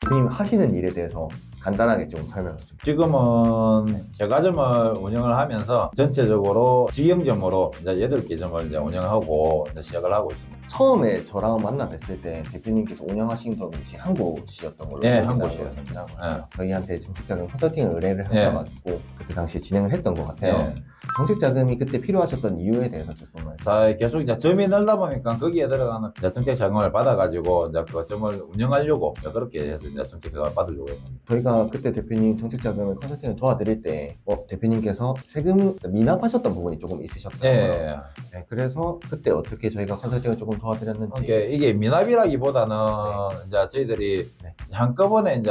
대표님 하시는 일에 대해서 간단하게 좀 설명을 좀. 지금은 제과점을 운영을 하면서 전체적으로 직영점으로 이제 8개 점을 이제 운영하고 이제 시작을 하고 있습니다. 처음에 저랑 만나 뵀을 때 대표님께서 운영하시던 곳이 한 곳이었던 걸로 네, 기억이 한 나거든요. 네. 저희한테 정책자금 컨설팅을 의뢰를 네. 하셔가지고 그때 당시에 진행을 했던 것 같아요. 네. 정책자금이 그때 필요하셨던 이유에 대해서 조금 말씀. 자, 계속 이제 점이 늘다 보니까 거기에 들어가는 이제 정책 자금을 받아가지고 이제 그 점을 운영하려고 이제 그렇게 해서 이제 정책 자금을 받으려고 했습니다. 저희가 그때 대표님 정책자금을 컨설팅을 도와드릴 때 대표님께서 세금 미납하셨던 부분이 조금 있으셨던 거예요. 예. 네, 그래서 그때 어떻게 저희가 컨설팅을 조금 도와드렸는지. 이게 미납이라기보다는 이제 저희들이 한꺼번에 이제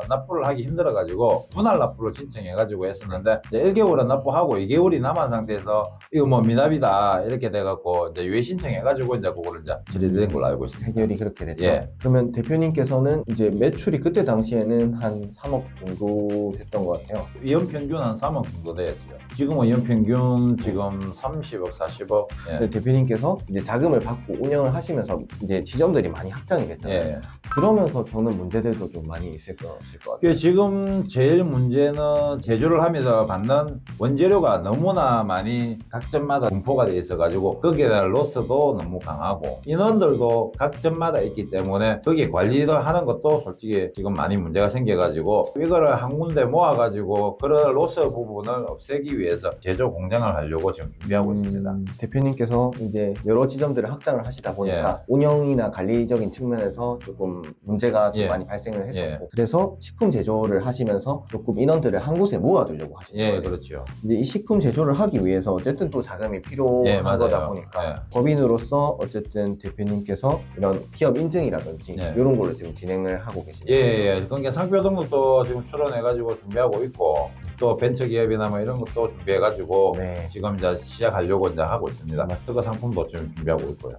납부를 하기 힘들어가지고 분할 납부를 신청해가지고 했었는데 이제 1개월은 납부하고 2개월이 남은 상태에서 이거 뭐 미납이다 이렇게 돼갖고 이제 유예 신청해가지고 이제 그거를 이제 처리된 걸로 알고 있습니다. 해결이 그렇게 됐죠. 예. 그러면 대표님께서는 이제 매출이 그때 당시에는 한 3억 정도 됐던 것 같아요. 연평균 한 3억 정도 돼야죠. 지금은 연평균 지금 30억, 40억. 예. 근데 대표님께서 이제 자금을 받고 운영을 하시면서 이제 지점들이 많이 확장이 됐잖아요. 예. 그러면서 겪는 문제들도 좀 많이 있을 것일 것 같아요. 지금 제일 문제는 제조를 하면서 받는 원재료가 너무나 많이 각 점마다 분포가 돼 있어가지고 거기에 대한 로스도 너무 강하고 인원들도 각 점마다 있기 때문에 거기에 관리를 하는 것도 솔직히 지금 많이 문제가 생겨가지고 이거를 한 군데 모아가지고 그런 로스 부분을 없애기 위해서 제조 공장을 하려고 지금 준비하고 있습니다. 대표님께서 이제 여러 지점들을 확장을 하시다 보니까 운영이나 관리적인 측면에서 조금 문제가 좀 많이 발생을 했었고 그래서 식품 제조를 하시면서 조금 인원들을 한 곳에 모아두려고 하신 거예요. 그렇죠. 이제 이 식품 제조를 하기 위해서 어쨌든 또 자금이 필요한 거다 보니까 법인으로서 어쨌든 대표님께서 이런 기업 인증이라든지 이런 거를 지금 진행을 하고 계십니다. 그러니까 상표 등록도 지금 출원해가지고 준비하고 있고 또 벤처기업이나 뭐 이런 것도 준비해가지고 지금 이제 시작하려고 이제 하고 있습니다. 특허 상품도 지금 준비하고 있고요.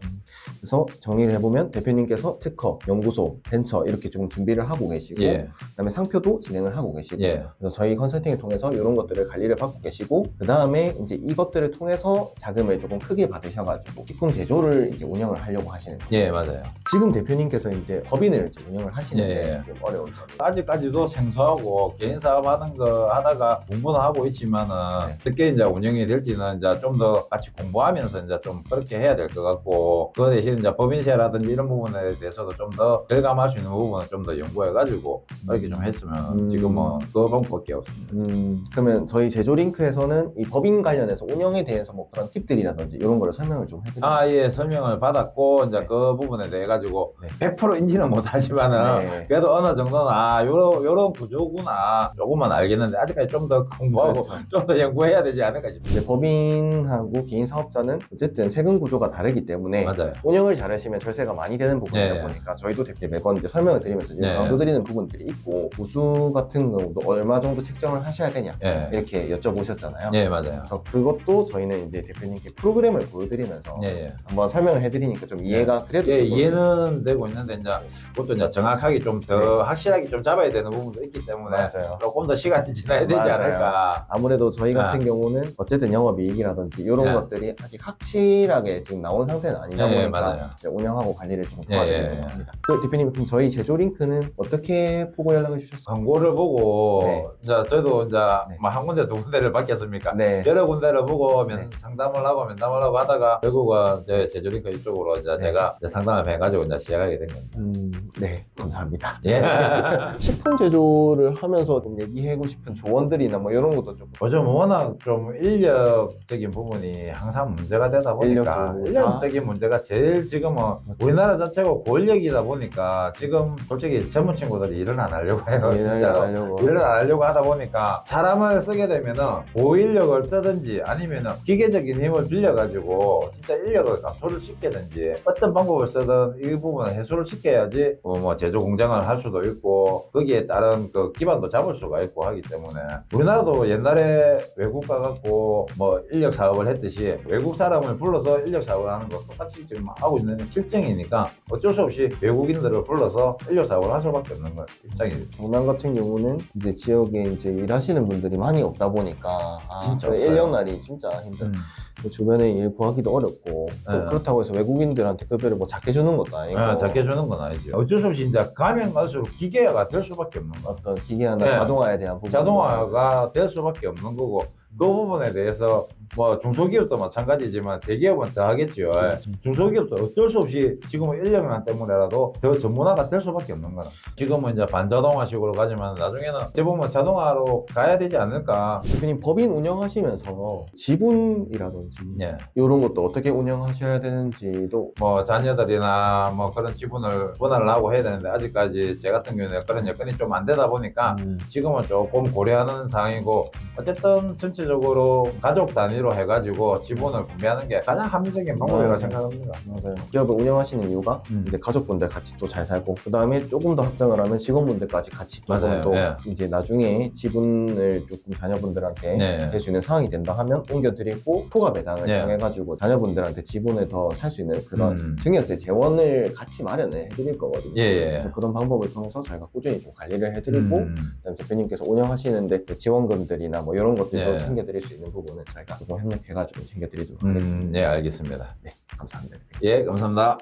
그래서 정리를 해보면 대표님께서 특허, 연구소, 벤처 이렇게 좀 준비를 하고 계시고 그다음에 상표도 진행을 하고 계시고 그래서 저희 컨설팅을 통해서 이런 것들을 관리를 받고 계시고 그 다음에 이제 이것들을 통해서 자금을 조금 크게 받으셔가지고 식품 제조를 이제 운영을 하려고 하시는 거죠. 맞아요. 지금 대표님께서 이제 법인을 이제 운영을 하시는데 좀 어려운 점이 아직까지도 생소하고 개인 사업 하는 거 하다가 공부는 하고 있지만은 어떻게 이제 운영이 될지는 이제 좀 더 같이 공부하면서 이제 좀 그렇게 해야 될 것 같고 그 대신 이제 법인세라든지 이런 부분에 대해서도 좀 더 절감할 수 있는 부분은 좀 더 연구해가지고 이렇게 좀 했으면 지금은 그 방법밖에 없습니다. 그러면 저희 제조링크에서는 이 법인 관련해서 운영에 대해서 뭐 그런 팁들이라든지 이런 거를 설명을 좀 해드릴까요? 설명을 받았고 이제 그 부분에 대해 가지고 100% 인지는 못하지만은 그래도 어느 정도는 요런 구조구나 조금만 알겠는데 아직까지 좀 더 공부하고 좀 더 연구해야 되지 않을까 싶습니다. 법인하고 개인 사업자는 어쨌든 세금 구조가 다르기 때문에 운영을 잘하시면 절세가 많이 되는 부분이다 보니까 저희도 되게 매번 이제 설명을 드리면서 강조드리는 부분들이 있고 보수 같은 경우도 얼마 정도 책정을 하셔야 되냐 이렇게 여쭤보셨잖아요. 맞아요. 그래서 그것도 저희는 이제 대표님께 프로그램을 보여드리면서 한번 설명을 해드리니까 좀 이해가 그래도 이해는 되고 있는데 이제 그것도 이제 정확하게 좀 더 확실하게 좀 잡아야 되는 부분도 있기 때문에 조금 더 시간이 지나야 되지 않을까. 아무래도 저희 같은 경우는 어쨌든 영업이익이라든지 이런 것들이 아직 확실하게 지금 나온 상태는 아니다 보니까 이제 운영하고 관리를 좀 도와드리는 겁니다. 그 대표님 그럼 저희 제조링크는 어떻게 보고 연락을 주셨어요? 광고를 보고 이제 저희도 이제 한 군데 두 군데를 받겠습니까? 여러 군데를 보고 상담을 하고 면담을 하고 하다가 결국은 이제 제조링크 이쪽으로 이제 제가 이제 상담을 해가지고 이제 시작하게 된 겁니다. 네, 감사합니다. 식품 제조를 하면서 좀 얘기하고 싶은 조언들이나 뭐 이런 것도 좀. 요즘 워낙 좀 인력적인 부분이 항상 문제가 되다 보니까 인력적인 문제가 제일 지금은 우리나라 자체가 고인력이다 보니까 지금 솔직히 젊은 친구들이 일을 안 하려고 해요. 일을 안 하려고 하다 보니까 사람을 쓰게 되면은 고인력을 쓰든지 아니면은 기계적인 힘을 빌려가지고 진짜 인력을 감소를 시키든지 어떤 방법을 쓰든 이 부분을 해소를 시켜야지 뭐 제조 공장을 할 수도 있고 거기에 따른 그 기반도 잡을 수가 있고 하기 때문에 우리나라도 옛날에 외국 가갖고 뭐 인력 사업을 했듯이 외국 사람을 불러서 인력 사업을 하는 거 똑같이 지금 하고 있는 실정이니까 어쩔 수 없이 외국인들을 불러서 인력 사업을 할 수밖에 없는 거 입장이죠. 경남 같은 경우는 이제 지역에 이제 일하시는 분들이 많이 없다 보니까 진짜 그 없어요. 인력날이 진짜 힘들어요. 주변에 일 구하기도 어렵고 또 네. 그렇다고 해서 외국인들한테 급여를 뭐 작게 주는 것도 아니고 작게 주는 건 아니죠. 어쩔 수 없이 이제 가면 갈수록 기계화가 될 수밖에 없는 거. 어떤 기계화나 네. 자동화에 대한 부분 자동화가 될 수밖에 없는 거고 그 부분에 대해서 뭐 중소기업도 마찬가지지만 대기업은 더 하겠죠. 중소기업도 어쩔 수 없이 지금은 인력난 때문에라도 더 전문화가 될 수밖에 없는 거라. 지금은 이제 반자동화식으로 가지만 나중에는 재보면 자동화로 가야 되지 않을까. 대표님 법인 운영하시면서 지분이라든지 예. 이런 것도 어떻게 운영하셔야 되는지도 뭐 자녀들이나 뭐 그런 지분을 분할을 하고 해야 되는데 아직까지 제 같은 경우는 그런 여건이 좀 안 되다 보니까 지금은 조금 고려하는 상황이고 어쨌든 전체적으로 가족 단위로 해가지고 지분을 분배하는 게 가장 합리적인 방법이라고 생각합니다. 맞아요. 기업을 운영하시는 이유가 이제 가족분들 같이 또 잘 살고 그 다음에 조금 더 확장을 하면 직원분들까지 같이 조금 더 네. 이제 나중에 지분을 조금 자녀분들한테 네. 될 수 있는 상황이 된다 하면 옮겨드리고 포가 배당을 네. 통해가지고 자녀분들한테 지분을 더 살 수 있는 그런 증여세 재원을 같이 마련을 해드릴 거거든요. 그래서 그런 방법을 통해서 저희가 꾸준히 좀 관리를 해드리고 그다음에 대표님께서 운영하시는데 그 지원금들이나 뭐 이런 것들도 네. 챙겨드릴 수 있는 부분은 저희가 조금 협력해가지고 챙겨드리도록 하겠습니다. 예, 알겠습니다. 네, 감사합니다. 예, 감사합니다.